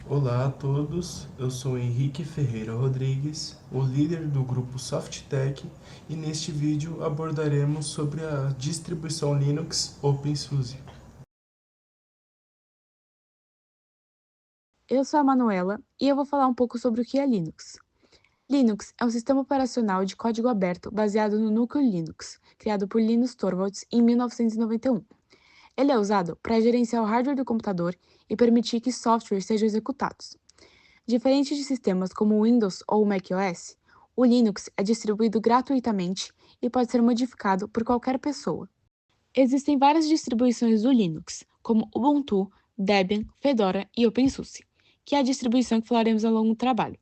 Olá a todos, eu sou Henrique Ferreira Rodrigues, o líder do grupo SoftTech, e neste vídeo abordaremos sobre a distribuição Linux OpenSUSE. Eu sou a Manuela e eu vou falar um pouco sobre o que é Linux. Linux é um sistema operacional de código aberto baseado no núcleo Linux, criado por Linus Torvalds em 1991. Ele é usado para gerenciar o hardware do computador e permitir que softwares sejam executados. Diferente de sistemas como o Windows ou o macOS, o Linux é distribuído gratuitamente e pode ser modificado por qualquer pessoa. Existem várias distribuições do Linux, como Ubuntu, Debian, Fedora e OpenSUSE, que é a distribuição que falaremos ao longo do trabalho,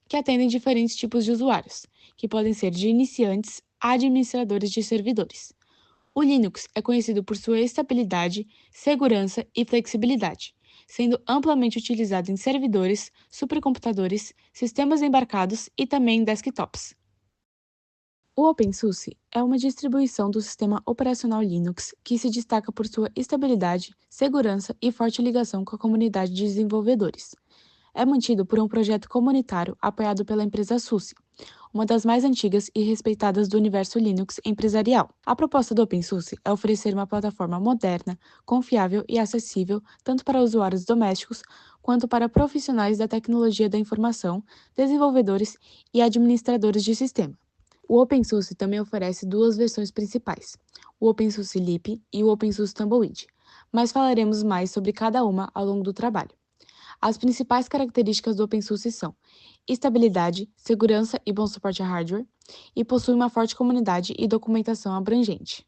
que atendem diferentes tipos de usuários, que podem ser de iniciantes a administradores de servidores. O Linux é conhecido por sua estabilidade, segurança e flexibilidade, sendo amplamente utilizado em servidores, supercomputadores, sistemas embarcados e também em desktops. O OpenSUSE é uma distribuição do sistema operacional Linux que se destaca por sua estabilidade, segurança e forte ligação com a comunidade de desenvolvedores. É mantido por um projeto comunitário apoiado pela empresa SUSE, uma das mais antigas e respeitadas do universo Linux empresarial. A proposta do OpenSUSE é oferecer uma plataforma moderna, confiável e acessível tanto para usuários domésticos quanto para profissionais da tecnologia da informação, desenvolvedores e administradores de sistema. O OpenSUSE também oferece duas versões principais, o OpenSUSE Leap e o OpenSUSE Tumbleweed, mas falaremos mais sobre cada uma ao longo do trabalho. As principais características do OpenSUSE são estabilidade, segurança e bom suporte a hardware, e possui uma forte comunidade e documentação abrangente.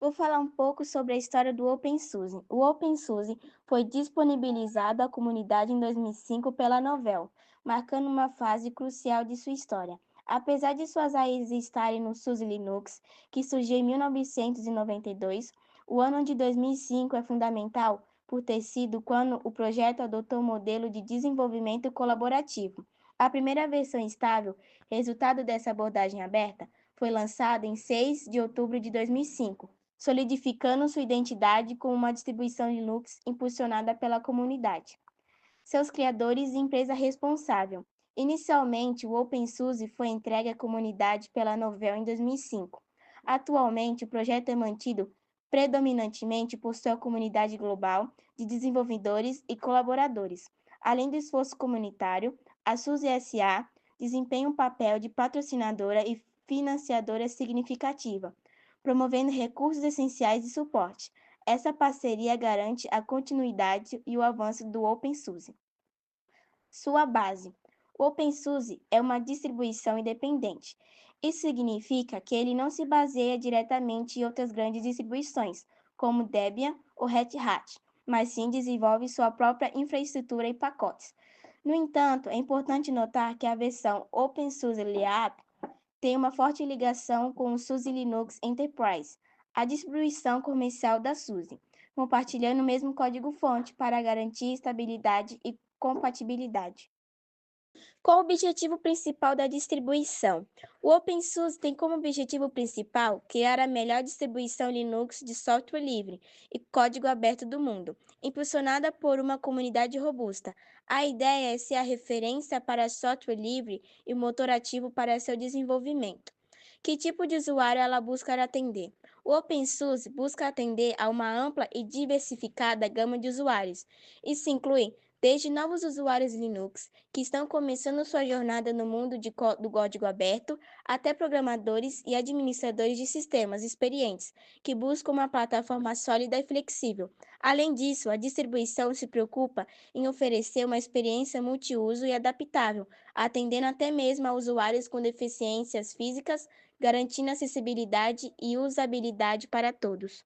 Vou falar um pouco sobre a história do OpenSUSE. O OpenSUSE foi disponibilizado à comunidade em 2005 pela Novell, marcando uma fase crucial de sua história. Apesar de suas raízes estarem no SUSE Linux, que surgiu em 1992, o ano de 2005 é fundamental por ter sido quando o projeto adotou o modelo de desenvolvimento colaborativo. A primeira versão estável, resultado dessa abordagem aberta, foi lançada em 6 de outubro de 2005, solidificando sua identidade como uma distribuição Linux impulsionada pela comunidade. Seus criadores e empresa responsável. Inicialmente, o OpenSUSE foi entregue à comunidade pela Novell em 2005. Atualmente, o projeto é mantido predominantemente por sua comunidade global de desenvolvedores e colaboradores. Além do esforço comunitário, a SUSE SA desempenha um papel de patrocinadora e financiadora significativa, promovendo recursos essenciais de suporte. Essa parceria garante a continuidade e o avanço do OpenSUSE. Sua base. O OpenSUSE é uma distribuição independente. Isso significa que ele não se baseia diretamente em outras grandes distribuições, como Debian ou Red Hat, mas sim desenvolve sua própria infraestrutura e pacotes. No entanto, é importante notar que a versão OpenSUSE Leap tem uma forte ligação com o SUSE Linux Enterprise, a distribuição comercial da SUSE, compartilhando o mesmo código-fonte para garantir estabilidade e compatibilidade. Qual o objetivo principal da distribuição? O OpenSUSE tem como objetivo principal criar a melhor distribuição Linux de software livre e código aberto do mundo, impulsionada por uma comunidade robusta. A ideia é ser a referência para software livre e motor ativo para seu desenvolvimento. Que tipo de usuário ela busca atender? O OpenSUSE busca atender a uma ampla e diversificada gama de usuários. Isso inclui desde novos usuários Linux, que estão começando sua jornada no mundo do código aberto, até programadores e administradores de sistemas experientes, que buscam uma plataforma sólida e flexível. Além disso, a distribuição se preocupa em oferecer uma experiência multiuso e adaptável, atendendo até mesmo a usuários com deficiências físicas, garantindo acessibilidade e usabilidade para todos.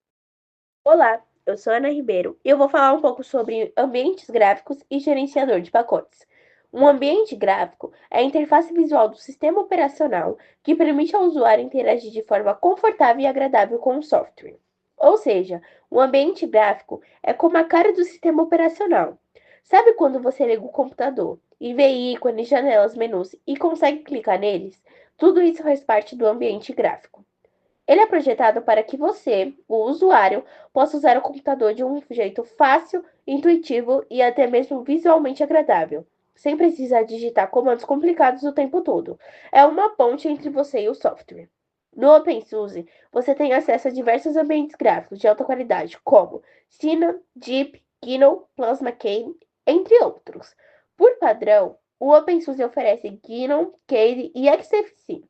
Olá, eu sou Ana Ribeiro e eu vou falar um pouco sobre ambientes gráficos e gerenciador de pacotes. Um ambiente gráfico é a interface visual do sistema operacional que permite ao usuário interagir de forma confortável e agradável com o software. Ou seja, um ambiente gráfico é como a cara do sistema operacional. Sabe quando você liga o computador e vê ícones, janelas, menus e consegue clicar neles? Tudo isso faz parte do ambiente gráfico. Ele é projetado para que você, o usuário, possa usar o computador de um jeito fácil, intuitivo e até mesmo visualmente agradável, sem precisar digitar comandos complicados o tempo todo. É uma ponte entre você e o software. No OpenSUSE, você tem acesso a diversos ambientes gráficos de alta qualidade, como Cinnamon, Deep, GNOME, Plasma Key, entre outros. Por padrão, o OpenSUSE oferece GNOME, Kali e XFCE.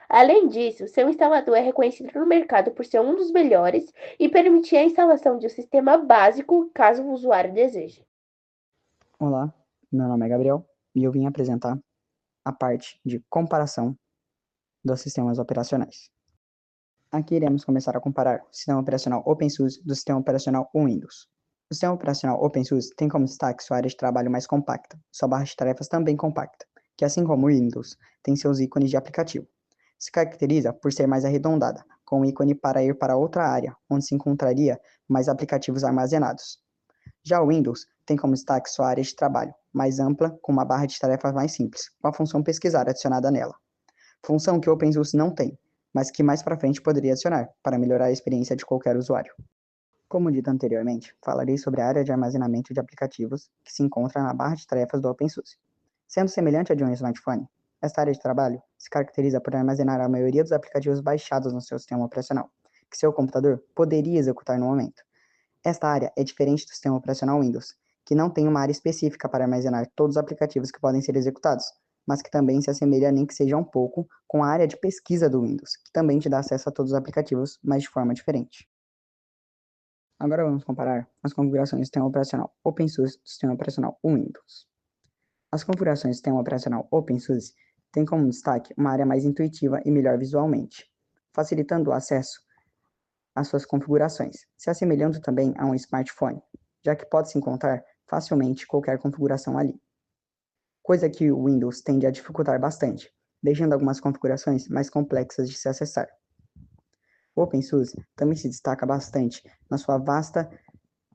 Além disso, seu instalador é reconhecido no mercado por ser um dos melhores e permitir a instalação de um sistema básico, caso o usuário deseje. Olá, meu nome é Gabriel e eu vim apresentar a parte de comparação dos sistemas operacionais. Aqui iremos começar a comparar o sistema operacional OpenSUSE do sistema operacional Windows. O sistema operacional OpenSUSE tem como destaque sua área de trabalho mais compacta, sua barra de tarefas também compacta, que assim como o Windows, tem seus ícones de aplicativo. Se caracteriza por ser mais arredondada, com um ícone para ir para outra área, onde se encontraria mais aplicativos armazenados. Já o Windows tem como destaque sua área de trabalho, mais ampla, com uma barra de tarefas mais simples, com a função pesquisar adicionada nela. Função que o OpenSUSE não tem, mas que mais para frente poderia adicionar, para melhorar a experiência de qualquer usuário. Como dito anteriormente, falarei sobre a área de armazenamento de aplicativos que se encontra na barra de tarefas do OpenSUSE. Sendo semelhante a de um smartphone, esta área de trabalho se caracteriza por armazenar a maioria dos aplicativos baixados no seu sistema operacional, que seu computador poderia executar no momento. Esta área é diferente do sistema operacional Windows, que não tem uma área específica para armazenar todos os aplicativos que podem ser executados, mas que também se assemelha, nem que seja um pouco, com a área de pesquisa do Windows, que também te dá acesso a todos os aplicativos, mas de forma diferente. Agora vamos comparar as configurações do sistema operacional OpenSUSE do sistema operacional Windows. As configurações do sistema operacional OpenSUSE têm como destaque uma área mais intuitiva e melhor visualmente, facilitando o acesso às suas configurações, se assemelhando também a um smartphone, já que pode-se encontrar facilmente qualquer configuração ali. Coisa que o Windows tende a dificultar bastante, deixando algumas configurações mais complexas de se acessar. O OpenSUSE também se destaca bastante na sua vasta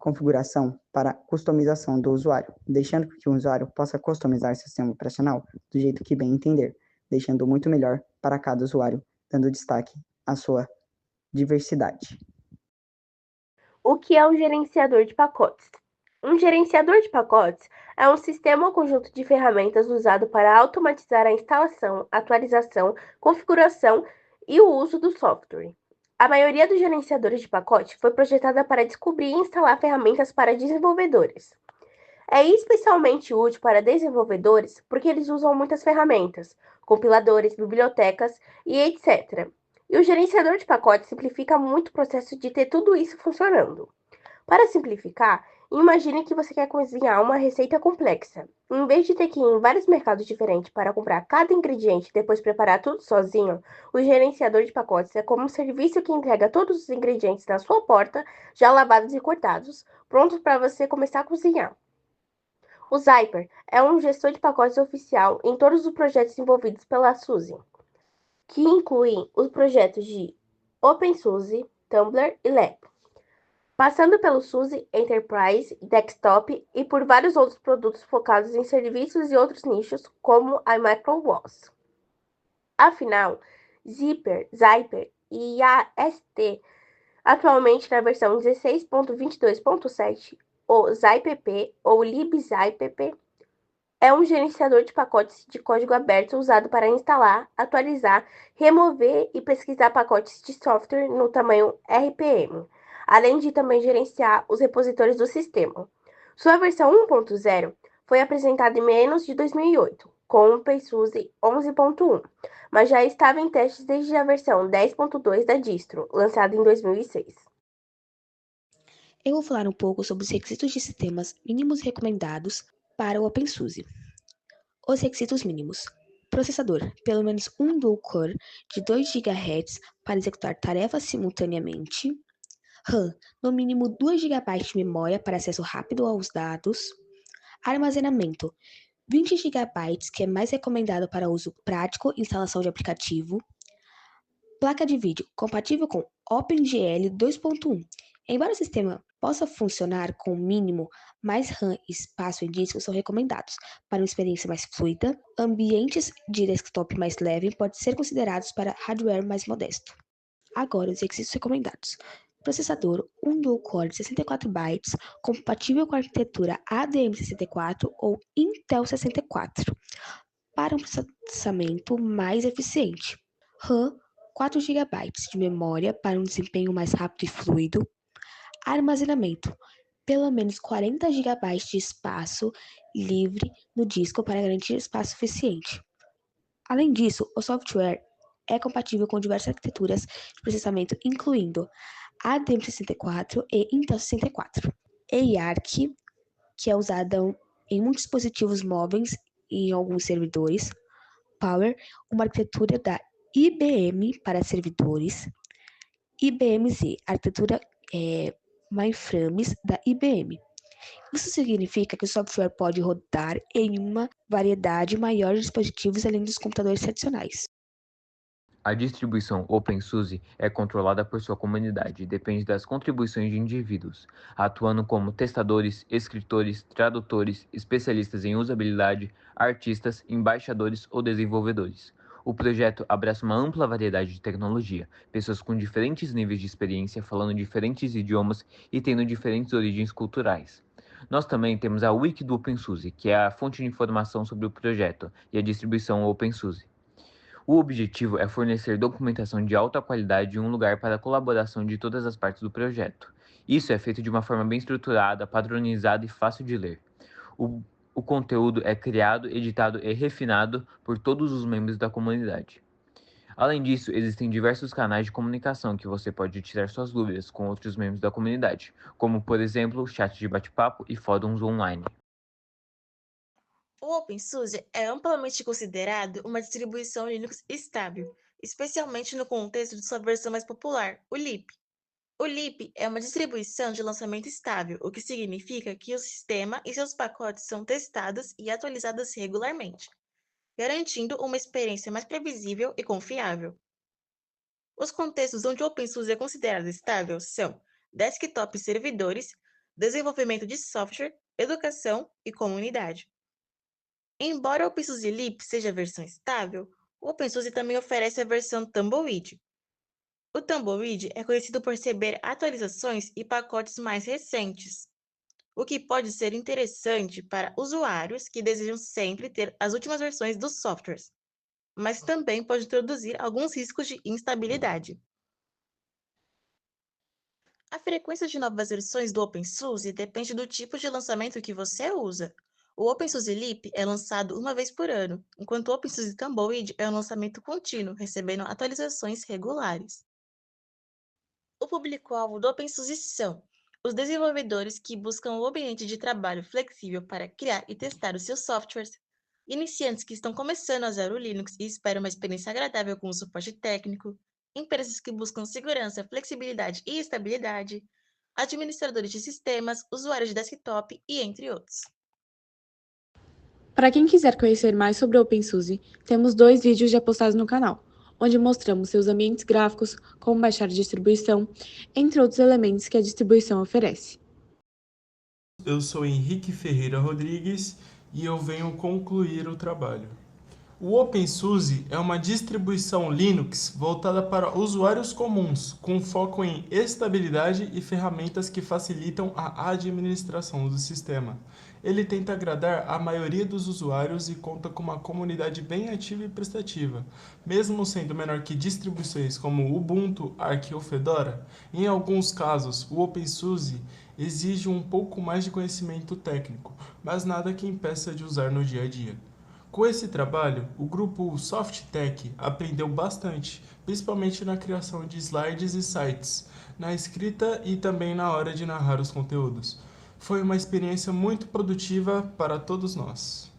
configuração para customização do usuário, deixando que o usuário possa customizar seu sistema operacional do jeito que bem entender, deixando muito melhor para cada usuário, dando destaque à sua diversidade. O que é um gerenciador de pacotes? Um gerenciador de pacotes é um sistema ou conjunto de ferramentas usado para automatizar a instalação, atualização, configuração e o uso do software. A maioria dos gerenciadores de pacote foi projetada para descobrir e instalar ferramentas para desenvolvedores. É especialmente útil para desenvolvedores porque eles usam muitas ferramentas, compiladores, bibliotecas e etc. E o gerenciador de pacotes simplifica muito o processo de ter tudo isso funcionando. Para simplificar, imagine que você quer cozinhar uma receita complexa. Em vez de ter que ir em vários mercados diferentes para comprar cada ingrediente e depois preparar tudo sozinho, o gerenciador de pacotes é como um serviço que entrega todos os ingredientes na sua porta, já lavados e cortados, prontos para você começar a cozinhar. O Zyper é um gestor de pacotes oficial em todos os projetos envolvidos pela SUSE, que incluem os projetos de OpenSUSE, Tumblr e Lab, passando pelo SUSE Enterprise, Desktop e por vários outros produtos focados em serviços e outros nichos, como a MicroWAS. Afinal, Zyper e a ST, atualmente na versão 16.22.7, o ZyPP ou libZyPP, é um gerenciador de pacotes de código aberto usado para instalar, atualizar, remover e pesquisar pacotes de software no tamanho RPM, além de também gerenciar os repositórios do sistema. Sua versão 1.0 foi apresentada em menos de 2008, com o OpenSUSE 11.1, mas já estava em testes desde a versão 10.2 da distro, lançada em 2006. Eu vou falar um pouco sobre os requisitos de sistemas mínimos recomendados para o OpenSUSE. Os requisitos mínimos: processador, pelo menos um dual-core de 2 GHz para executar tarefas simultaneamente. RAM, no mínimo 2 GB de memória para acesso rápido aos dados. Armazenamento, 20 GB, que é mais recomendado para uso prático e instalação de aplicativo. Placa de vídeo, compatível com OpenGL 2.1. Embora o sistema possa funcionar com o mínimo, mais RAM e espaço em disco são recomendados. Para uma experiência mais fluida, ambientes de desktop mais leve podem ser considerados para hardware mais modesto. Agora, os requisitos recomendados. Processador, um dual-core de 64 bytes, compatível com a arquitetura ADM64 ou Intel 64, para um processamento mais eficiente. RAM, 4 GB de memória para um desempenho mais rápido e fluido. Armazenamento, pelo menos 40 GB de espaço livre no disco para garantir espaço suficiente. Além disso, o software é compatível com diversas arquiteturas de processamento, incluindo ADM64 e Intel 64. EIARC, que é usada em muitos dispositivos móveis e em alguns servidores. Power, uma arquitetura da IBM para servidores. IBM Z, arquitetura mainframes da IBM. Isso significa que o software pode rodar em uma variedade maior de dispositivos além dos computadores tradicionais. A distribuição OpenSUSE é controlada por sua comunidade e depende das contribuições de indivíduos, atuando como testadores, escritores, tradutores, especialistas em usabilidade, artistas, embaixadores ou desenvolvedores. O projeto abraça uma ampla variedade de tecnologia, pessoas com diferentes níveis de experiência, falando diferentes idiomas e tendo diferentes origens culturais. Nós também temos a Wiki do OpenSUSE, que é a fonte de informação sobre o projeto e a distribuição OpenSUSE. O objetivo é fornecer documentação de alta qualidade e um lugar para a colaboração de todas as partes do projeto. Isso é feito de uma forma bem estruturada, padronizada e fácil de ler. O conteúdo é criado, editado e refinado por todos os membros da comunidade. Além disso, existem diversos canais de comunicação que você pode tirar suas dúvidas com outros membros da comunidade, como, por exemplo, chats de bate-papo e fóruns online. O OpenSUSE é amplamente considerado uma distribuição Linux estável, especialmente no contexto de sua versão mais popular, o LEAP. O LEAP é uma distribuição de lançamento estável, o que significa que o sistema e seus pacotes são testados e atualizados regularmente, garantindo uma experiência mais previsível e confiável. Os contextos onde o OpenSUSE é considerado estável são desktop e servidores, desenvolvimento de software, educação e comunidade. Embora o OpenSUSE Leap seja a versão estável, o OpenSUSE também oferece a versão Tumbleweed. O Tumbleweed é conhecido por receber atualizações e pacotes mais recentes, o que pode ser interessante para usuários que desejam sempre ter as últimas versões dos softwares, mas também pode introduzir alguns riscos de instabilidade. A frequência de novas versões do OpenSUSE depende do tipo de lançamento que você usa. O OpenSUSE Leap é lançado uma vez por ano, enquanto o OpenSUSE Tumbleweed é um lançamento contínuo, recebendo atualizações regulares. O público-alvo do OpenSUSE são os desenvolvedores que buscam um ambiente de trabalho flexível para criar e testar os seus softwares, iniciantes que estão começando a usar o Linux e esperam uma experiência agradável com o suporte técnico, empresas que buscam segurança, flexibilidade e estabilidade, administradores de sistemas, usuários de desktop e entre outros. Para quem quiser conhecer mais sobre o OpenSUSE, temos 2 vídeos já postados no canal, onde mostramos seus ambientes gráficos, como baixar a distribuição, entre outros elementos que a distribuição oferece. Eu sou Henrique Ferreira Rodrigues e eu venho concluir o trabalho. O OpenSUSE é uma distribuição Linux voltada para usuários comuns, com foco em estabilidade e ferramentas que facilitam a administração do sistema. Ele tenta agradar a maioria dos usuários e conta com uma comunidade bem ativa e prestativa, mesmo sendo menor que distribuições como Ubuntu, Arch ou Fedora. Em alguns casos, o OpenSUSE exige um pouco mais de conhecimento técnico, mas nada que impeça de usar no dia a dia. Com esse trabalho, o grupo SoftTech aprendeu bastante, principalmente na criação de slides e sites, na escrita e também na hora de narrar os conteúdos. Foi uma experiência muito produtiva para todos nós.